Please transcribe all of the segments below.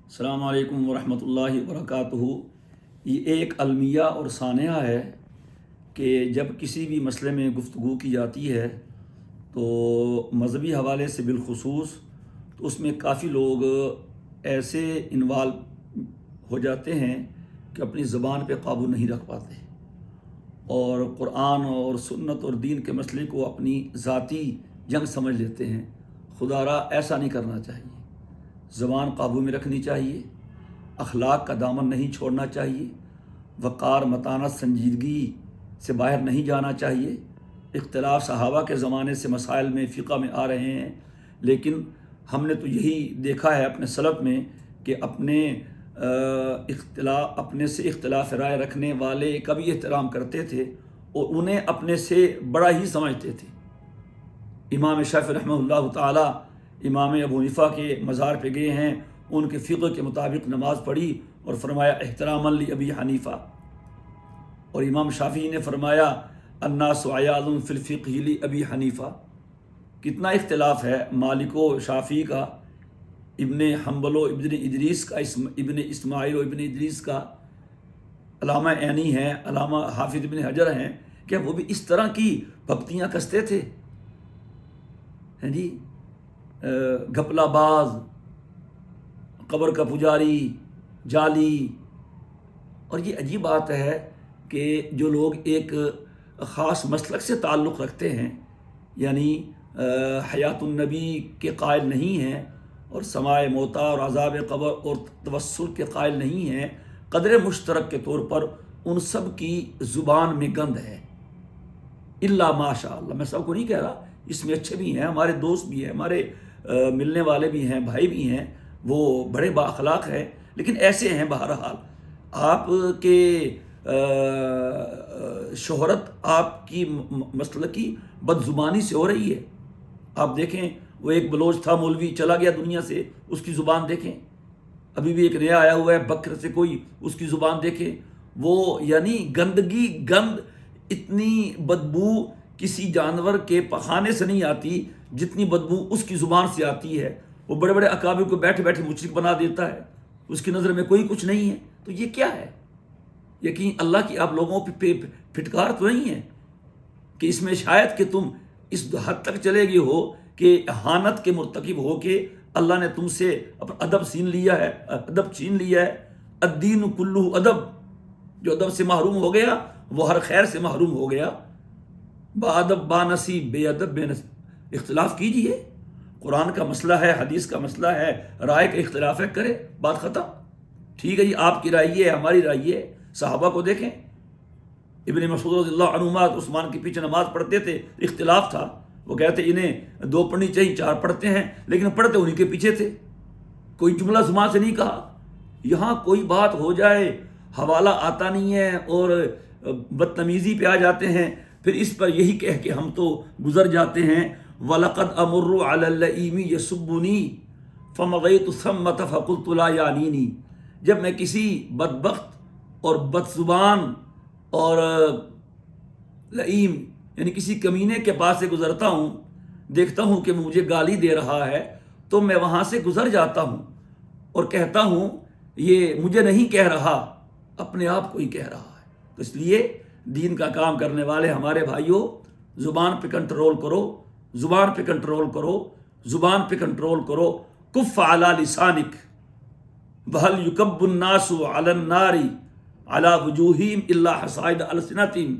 السلام علیکم ورحمۃ اللہ وبرکاتہ۔ یہ ایک المیہ اور ثانیہ ہے کہ جب کسی بھی مسئلے میں گفتگو کی جاتی ہے تو مذہبی حوالے سے بالخصوص تو اس میں کافی لوگ ایسے انوالو ہو جاتے ہیں کہ اپنی زبان پہ قابو نہیں رکھ پاتے اور قرآن اور سنت اور دین کے مسئلے کو اپنی ذاتی جنگ سمجھ لیتے ہیں۔ خدا را ایسا نہیں کرنا چاہیے، زبان قابو میں رکھنی چاہیے، اخلاق کا دامن نہیں چھوڑنا چاہیے، وقار متانت سنجیدگی سے باہر نہیں جانا چاہیے۔ اختلاف صحابہ کے زمانے سے مسائل میں فقہ میں آ رہے ہیں، لیکن ہم نے تو یہی دیکھا ہے اپنے سلف میں کہ اپنے سے اختلاف رائے رکھنے والے کا بھی احترام کرتے تھے اور انہیں اپنے سے بڑا ہی سمجھتے تھے۔ امام شافعی رحمہ اللہ تعالی امام ابو حنیفہ کے مزار پہ گئے ہیں، ان کے فقہ کے مطابق نماز پڑھی اور فرمایا احتراما لابی حنیفہ، اور امام شافعی نے فرمایا الناس عیاض فی الفقہ لابی حنیفہ۔ کتنا اختلاف ہے مالک و شافعی کا، ابن حنبل و ابن ادریس کا، ابن اسماعیل و ابن ادریس کا، علامہ عینی ہیں، علامہ حافظ ابن حجر ہیں، کہ وہ بھی اس طرح کی بھکتیاں کستے تھے، ہیں جی، گھپلا باز، قبر کا پجاری، جالی۔ اور یہ عجیب بات ہے کہ جو لوگ ایک خاص مسلک سے تعلق رکھتے ہیں، یعنی حیات النبی کے قائل نہیں ہیں اور سماع موتا اور عذاب قبر اور توسل کے قائل نہیں ہیں، قدر مشترک کے طور پر ان سب کی زبان میں گند ہے، الا ماشاء اللہ۔ میں سب کو نہیں کہہ رہا، اس میں اچھے بھی ہیں، ہمارے دوست بھی ہیں، ہمارے ملنے والے بھی ہیں، بھائی بھی ہیں، وہ بڑے با اخلاق ہیں، لیکن ایسے ہیں۔ بہرحال آپ کے شہرت آپ کی مسلکی بد زبانی سے ہو رہی ہے۔ آپ دیکھیں، وہ ایک بلوچ تھا مولوی، چلا گیا دنیا سے، اس کی زبان دیکھیں۔ ابھی بھی ایک نیا آیا ہوا ہے بکر سے کوئی، اس کی زبان دیکھیں۔ وہ یعنی گندگی، گند، اتنی بدبو کسی جانور کے پخانے سے نہیں آتی جتنی بدبو اس کی زبان سے آتی ہے۔ وہ بڑے بڑے اکابر کو بیٹھے بیٹھے مشرک بنا دیتا ہے، اس کی نظر میں کوئی کچھ نہیں ہے۔ تو یہ کیا ہے؟ یقین اللہ کی آپ لوگوں پہ پھٹکار تو نہیں ہے کہ اس میں شاید کہ تم اس حد تک چلے گئے ہو کہ اہانت کے مرتکب ہو کے اللہ نے تم سے ادب چھین لیا ہے۔ الدین کلہ ادب، جو ادب سے محروم ہو گیا وہ ہر خیر سے محروم ہو گیا۔ با ادب با نصیب، بے ادب بے نصیب۔ اختلاف کیجئے، قرآن کا مسئلہ ہے، حدیث کا مسئلہ ہے، رائے کا اختلاف ہے، کرے، بات ختم۔ ٹھیک ہے جی، آپ کی رائے ہے، ہماری رائے ہے۔ صحابہ کو دیکھیں، ابن مسعود رضی اللہ عنہما عثمان کے پیچھے نماز پڑھتے تھے، اختلاف تھا، وہ کہتے انہیں 2 پڑھنی چاہیے، 4 پڑھتے ہیں، لیکن پڑھتے انہیں کے پیچھے تھے، کوئی جملہ زبان سے نہیں کہا۔ یہاں کوئی بات ہو جائے، حوالہ آتا نہیں ہے اور بدتمیزی پہ آ جاتے ہیں، پھر اس پر یہی کہہ کے ہم تو گزر جاتے ہیں۔ وَلَقَدْ أَمُرُّ عَلَى اللَّئِيمِ يَسُبُّنِي فَمَضَيْتُ ثَمَّةَ فَقُلْتُ لَا يَعْنِينِي۔ جب میں کسی بدبخت اور بد زبان اور لئیم یعنی کسی کمینے کے پاس سے گزرتا ہوں، دیکھتا ہوں کہ مجھے گالی دے رہا ہے، تو میں وہاں سے گزر جاتا ہوں اور کہتا ہوں یہ مجھے نہیں کہہ رہا، اپنے آپ کو ہی کہہ رہا ہے۔ تو اس لیے دین کا کام کرنے والے ہمارے بھائیوں، زبان پہ کنٹرول کرو، زبان پہ کنٹرول کرو، زبان پہ کنٹرول کرو۔ کف علی لسانک وہل یکب الناس علی النار علی وجوہہم الا حصائد السنتہم۔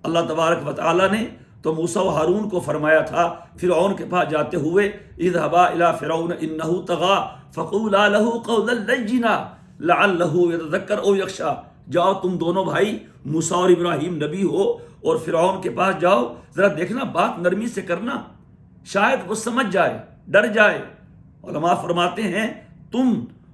اللہ تبارک و تعالی نے تو موسیٰ و ہارون کو فرمایا تھا فرعون کے پاس جاتے ہوئے، اذهبا الی فرعون انہ طغی فقولا له قولا لینا لعلہ یتذکر او یخشی۔ جاؤ تم دونوں بھائی، موسیٰ اور ابراہیم نبی ہو، اور فرعون کے پاس جاؤ، ذرا دیکھنا بات نرمی سے کرنا، شاید وہ سمجھ جائے، ڈر جائے۔ علماء فرماتے ہیں تم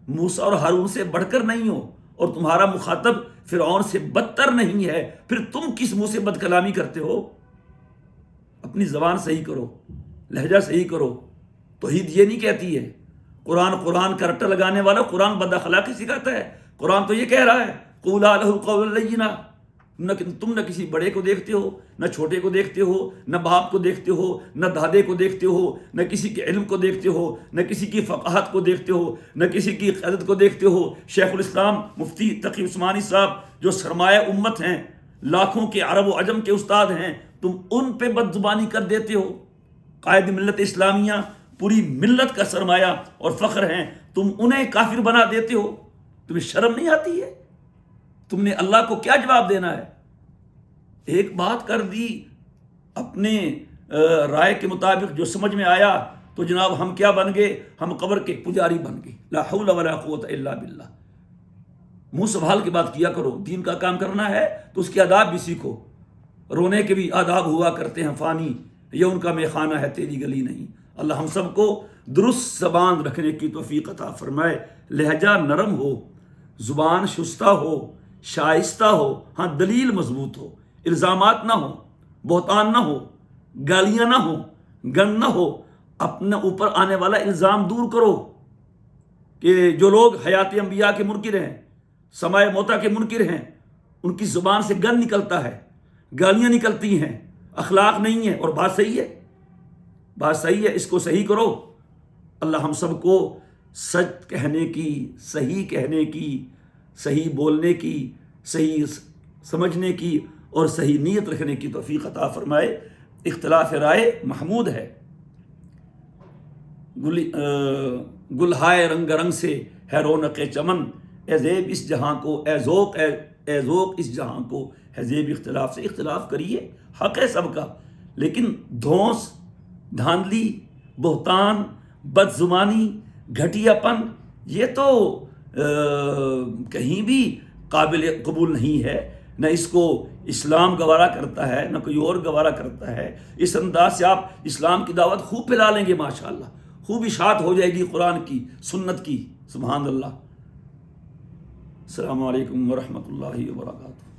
موسیٰ اور ہارون سے بڑھ کر نہیں ہو، اور تمہارا مخاطب فرعون سے بدتر نہیں ہے، پھر تم کس منہ سے بد کلامی کرتے ہو؟ اپنی زبان صحیح کرو، لہجہ صحیح کرو۔ توحید یہ نہیں کہتی ہے قرآن کا رٹا لگانے والا، قرآن بد اخلاقی سکھاتا ہے۔ قرآن تو یہ کہہ رہا ہے قولا لہ قولا لینا، تم نہ کسی بڑے کو دیکھتے ہو، نہ چھوٹے کو دیکھتے ہو، نہ باپ کو دیکھتے ہو، نہ دادے کو دیکھتے ہو، نہ کسی کے علم کو دیکھتے ہو، نہ کسی کی فقاہت کو دیکھتے ہو، نہ کسی کی قیادت کو دیکھتے ہو۔ شیخ الاسلام مفتی تقی عثمانی صاحب جو سرمایہ امت ہیں، لاکھوں کے عرب و عجم کے استاد ہیں، تم ان پہ بد زبانی کر دیتے ہو۔ قائد ملت اسلامیہ پوری ملت کا سرمایہ اور فخر ہیں، تم انہیں کافر بنا دیتے ہو۔ تمہیں شرم نہیں آتی ہے؟ تم نے اللہ کو کیا جواب دینا ہے؟ ایک بات کر دی اپنے رائے کے مطابق، جو سمجھ میں آیا تو جناب ہم کیا بن گئے؟ ہم قبر کے پجاری بن گئے۔ لا حول ولا قوت الا باللہ۔ منہ سنبھال کے بات کیا کرو، دین کا کام کرنا ہے تو اس کے آداب بھی سیکھو۔ رونے کے بھی آداب ہوا کرتے ہیں فانی، یہ ان کا میخانہ ہے، تیری گلی نہیں۔ اللہ ہم سب کو درست زبان رکھنے کی توفیق عطا فرمائے، لہجہ نرم ہو، زبان شستہ ہو، شائستہ ہو، ہاں دلیل مضبوط ہو، الزامات نہ ہو، بہتان نہ ہو، گالیاں نہ ہو، گن نہ ہو۔ اپنے اوپر آنے والا الزام دور کرو کہ جو لوگ حیات انبیاء کے منکر ہیں، سماع موتا کے منکر ہیں، ان کی زبان سے گن نکلتا ہے، گالیاں نکلتی ہیں، اخلاق نہیں ہے، اور بات صحیح ہے، بات صحیح ہے، اس کو صحیح کرو۔ اللہ ہم سب کو سچ کہنے کی، صحیح کہنے کی، صحیح بولنے کی، صحیح سمجھنے کی اور صحیح نیت رکھنے کی توفیق عطا فرمائے۔ اختلاف رائے محمود ہے۔ گلہائے رنگ رنگ سے ہے رونق چمن، اے زیب اس جہاں کو، اے ذوق اس جہاں کو ہے زیب اختلاف سے۔ اختلاف کریے، حق ہے سب کا، لیکن دھونس، دھاندلی، بہتان، بد زبانی، گھٹیا پن، یہ تو کہیں بھی قابل قبول نہیں ہے۔ نہ اس کو اسلام گوارا کرتا ہے، نہ کوئی اور گوارا کرتا ہے۔ اس انداز سے آپ اسلام کی دعوت خوب پھیلا لیں گے، ماشاءاللہ، خوب اشاعت ہو جائے گی قرآن کی، سنت کی، سبحان اللہ۔ السلام علیکم ورحمۃ اللہ وبرکاتہ۔